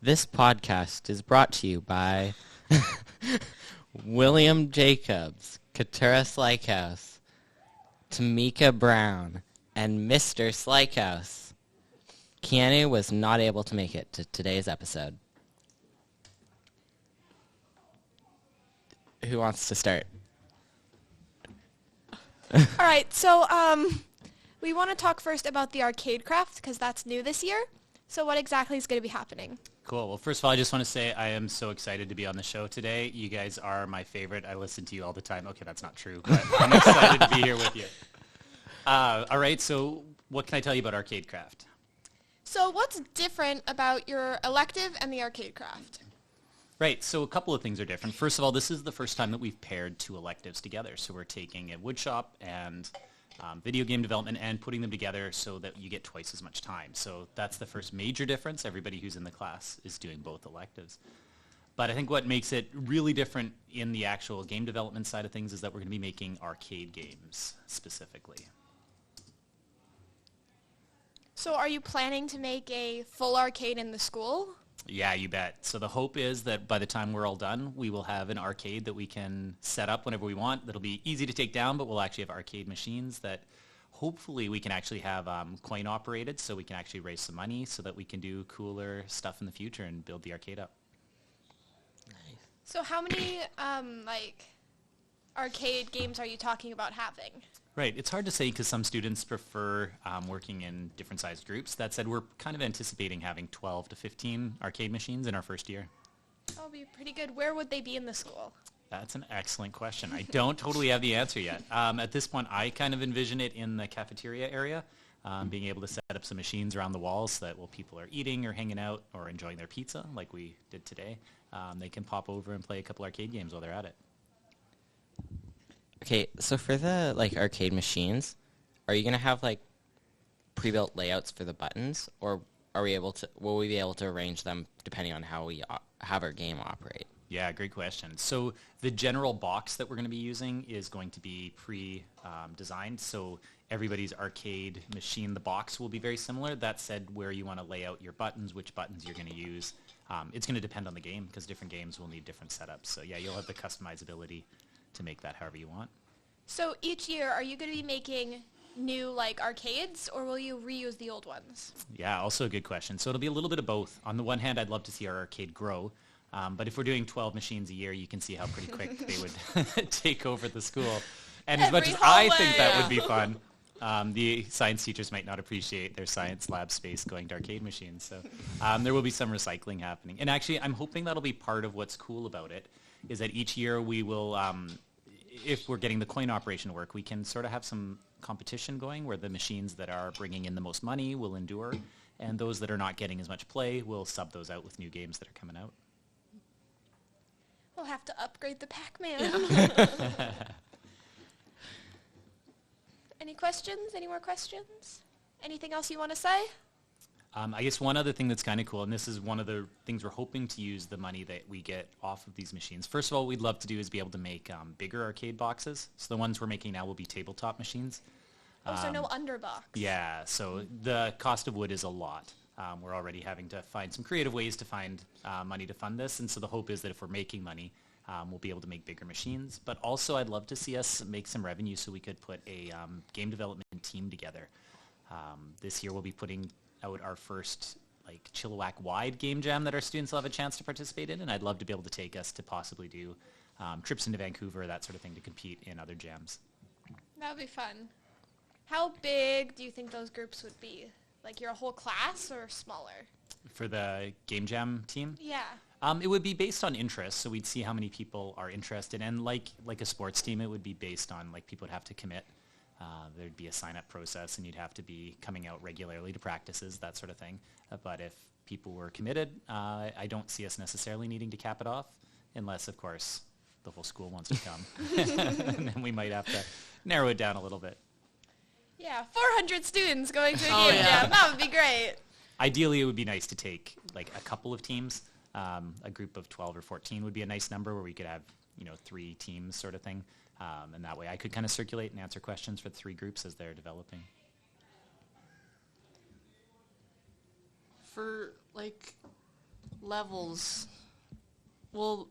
This podcast is brought to you by William Jacobs, Keturah Slykhuis, Tamika Brown, and Mr. Slykhuis. Keanu was not able to make it to today's episode. Who wants to start? All right, so we want to talk first about the arcade craft because that's new this year. So what exactly is going to be happening? Cool. Well, first of all, I just want to say I am so excited to be on the show today. You guys are my favorite. I listen to you all the time. Okay, that's not true, but I'm excited to be here with you. All right, so what can I tell you about arcade craft? So what's different about your elective and the arcade craft? Right, so a couple of things are different. First of all, this is the first time that we've paired two electives together. So we're taking a woodshop and video game development and putting them together so that you get twice as much time. So that's the first major difference. Everybody who's in the class is doing both electives. But I think what makes it really different in the actual game development side of things is that we're going to be making arcade games specifically. So are you planning to make a full arcade in the school? Yeah, you bet. So the hope is that by the time we're all done, we will have an arcade that we can set up whenever we want. That'll be easy to take down, but we'll actually have arcade machines that hopefully we can actually have coin operated so we can actually raise some money so that we can do cooler stuff in the future and build the arcade up. Nice. So how many arcade games are you talking about having? Right. It's hard to say because some students prefer working in different sized groups. That said, we're kind of anticipating having 12 to 15 arcade machines in our first year. That'll be pretty good. Where would they be in the school? That's an excellent question. I don't totally have the answer yet. At this point, I kind of envision it in the cafeteria area, being able to set up some machines around the walls so that while people are eating or hanging out or enjoying their pizza like we did today, they can pop over and play a couple arcade games while they're at it. Okay, so for the arcade machines, are you gonna have pre-built layouts for the buttons, or will we be able to arrange them depending on how we have our game operate? Yeah, great question. So the general box that we're going to be using is going to be pre-designed. So everybody's arcade machine, the box will be very similar. That said, where you want to lay out your buttons, which buttons you're going to use, it's going to depend on the game because different games will need different setups. So yeah, you'll have the customizability to make that however you want. So each year, are you going to be making new arcades, or will you reuse the old ones? Yeah, also a good question. So it'll be a little bit of both. On the one hand, I'd love to see our arcade grow. But if we're doing 12 machines a year, you can see how pretty quick they would take over the school. And as much as I think that would be fun, the science teachers might not appreciate their science lab space going to arcade machines. So there will be some recycling happening. And actually, I'm hoping that'll be part of what's cool about it, is that each year we will, if we're getting the coin operation to work, we can sort of have some competition going where the machines that are bringing in the most money will endure, and those that are not getting as much play, we'll sub those out with new games that are coming out. We'll have to upgrade the Pac-Man. Yeah. Any questions? Any more questions? Anything else you want to say? I guess one other thing that's kind of cool, and this is one of the things we're hoping to use the money that we get off of these machines. First of all, we'd love to do is be able to make bigger arcade boxes. So the ones we're making now will be tabletop machines. So no underbox. Yeah, so the cost of wood is a lot. We're already having to find some creative ways to find money to fund this, and so the hope is that if we're making money, we'll be able to make bigger machines. But also I'd love to see us make some revenue so we could put a game development team together. This year we'll be putting out our first J.A.W.W.A-wide game jam that our students will have a chance to participate in, and I'd love to be able to take us to possibly do trips into Vancouver, that sort of thing, to compete in other jams. That would be fun. How big do you think those groups would be? Your whole class or smaller? For the game jam team? Yeah. It would be based on interest, so we'd see how many people are interested, and like a sports team, it would be based on people would have to commit. There'd be a sign-up process, and you'd have to be coming out regularly to practices, that sort of thing. But if people were committed, I don't see us necessarily needing to cap it off, unless, of course, the whole school wants to come. And then we might have to narrow it down a little bit. Yeah, 400 students going to a game jam. That would be great. Ideally, it would be nice to take a couple of teams. A group of 12 or 14 would be a nice number where we could have 3 teams sort of thing. And that way I could kind of circulate and answer questions for the 3 groups as they're developing. For Levels. Well,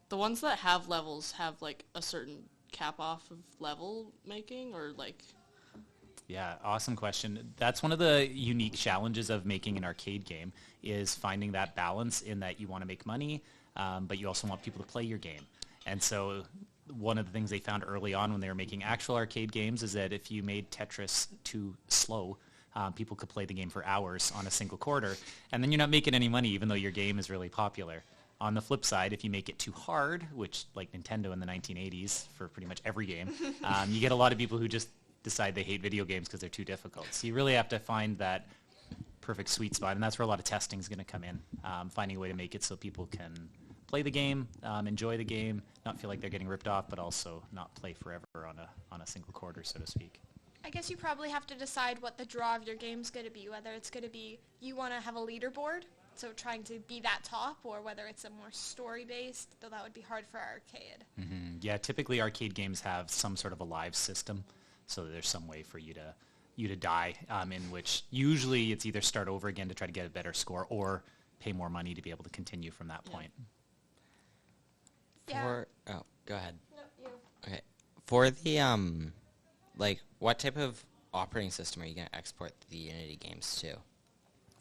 the ones that have levels have like a certain cap off of level making, or like... Yeah, awesome question. That's one of the unique challenges of making an arcade game, is finding that balance in that you want to make money, but you also want people to play your game. And so one of the things they found early on when they were making actual arcade games is that if you made Tetris too slow, people could play the game for hours on a single quarter, and then you're not making any money even though your game is really popular. On the flip side, if you make it too hard, which like Nintendo in the 1980s for pretty much every game, you get a lot of people who just decide they hate video games because they're too difficult. So you really have to find that perfect sweet spot, and that's where a lot of testing is going to come in, finding a way to make it so people can play the game, enjoy the game, not feel like they're getting ripped off, but also not play forever on a single quarter, so to speak. I guess you probably have to decide what the draw of your game's going to be, whether it's going to be you want to have a leaderboard, so trying to be that top, or whether it's a more story-based, though that would be hard for arcade. Mm-hmm. Yeah, typically arcade games have some sort of a live system, so there's some way for you to die, in which usually it's either start over again to try to get a better score or pay more money to be able to continue from that point. Yeah. Go ahead. No, you. Okay. For the, what type of operating system are you going to export the Unity games to?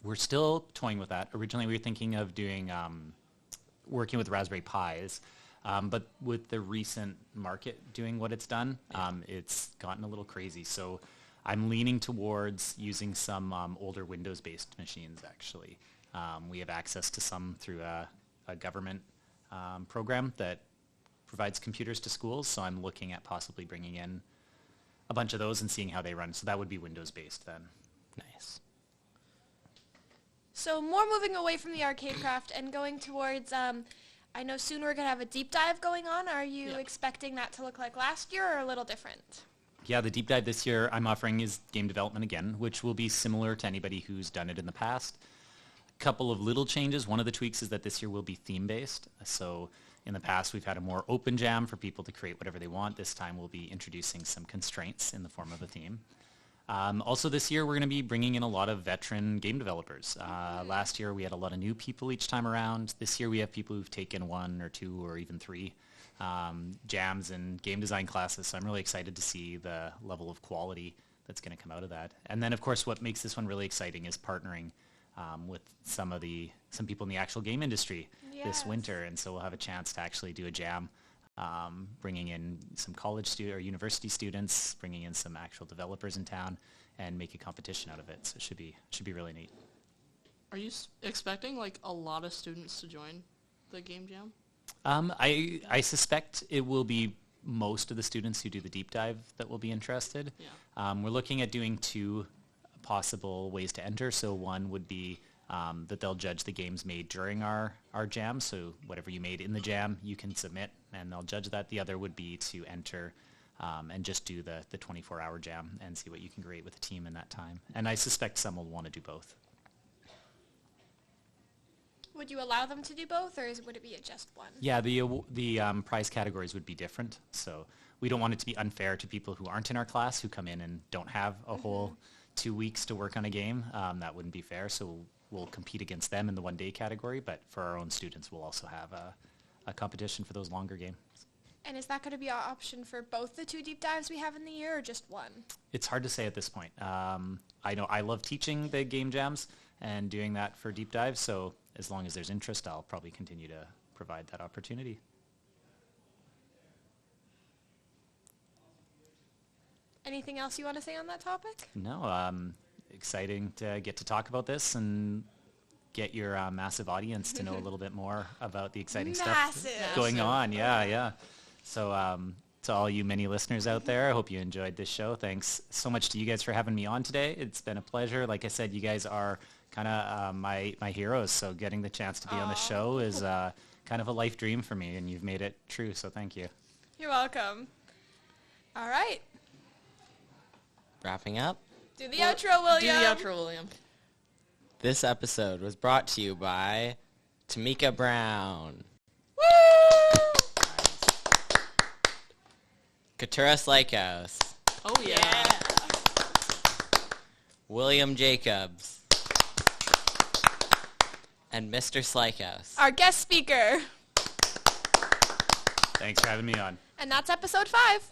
We're still toying with that. Originally, we were thinking of doing working with Raspberry Pis, but with the recent market doing what it's done, it's gotten a little crazy. So I'm leaning towards using some older Windows-based machines, actually. We have access to some through a government program that provides computers to schools, so I'm looking at possibly bringing in a bunch of those and seeing how they run. So that would be Windows-based then. Nice. So more moving away from the arcade craft and going towards, I know soon we're going to have a deep dive going on. Are you expecting that to look like last year or a little different? Yeah, the deep dive this year I'm offering is game development again, which will be similar to anybody who's done it in the past. A couple of little changes. One of the tweaks is that this year will be theme-based. So in the past, we've had a more open jam for people to create whatever they want. This time we'll be introducing some constraints in the form of a theme. Also this year, we're going to be bringing in a lot of veteran game developers. Last year, we had a lot of new people each time around. This year, we have people who've taken 1 or 2 or even 3 jams and game design classes. So I'm really excited to see the level of quality that's going to come out of that. And then, of course, what makes this one really exciting is partnering with some people in the actual game industry this winter. And so we'll have a chance to actually do a jam, bringing in some college or university students, bringing in some actual developers in town, and make a competition out of it. So it should be really neat. Are you expecting like a lot of students to join the game jam? I suspect it will be most of the students who do the deep dive that will be interested. Yeah. We're looking at doing 2 possible ways to enter. So one would be that they'll judge the games made during our jam. So whatever you made in the jam, you can submit, and they'll judge that. The other would be to enter and just do the 24-hour jam and see what you can create with the team in that time. And I suspect some will want to do both. Would you allow them to do both, or would it be just one? Yeah, the prize categories would be different. So we don't want it to be unfair to people who aren't in our class, who come in and don't have a whole 2 weeks to work on a game. That wouldn't be fair. So we'll compete against them in the one-day category, but for our own students, we'll also have a competition for those longer games. And is that going to be an option for both the 2 deep dives we have in the year, or just one? It's hard to say at this point. I know I love teaching the game jams and doing that for deep dives, so as long as there's interest, I'll probably continue to provide that opportunity. Anything else you want to say on that topic? No, exciting to get to talk about this and get your massive audience to know a little bit more about the exciting stuff going on. Yeah. So to all you many listeners out there, I hope you enjoyed this show. Thanks so much to you guys for having me on today. It's been a pleasure. Like I said, you guys are kind of my heroes, so getting the chance to be on the show is kind of a life dream for me, and you've made it true, so thank you. You're welcome. All right. Wrapping up. Do the outro, William. Do the outro, William. This episode was brought to you by Tamika Brown. Woo! Keturah Slykhuis. Oh, yeah. William Jacobs. And Mr. Slykhuis. Our guest speaker. Thanks for having me on. And that's episode 5.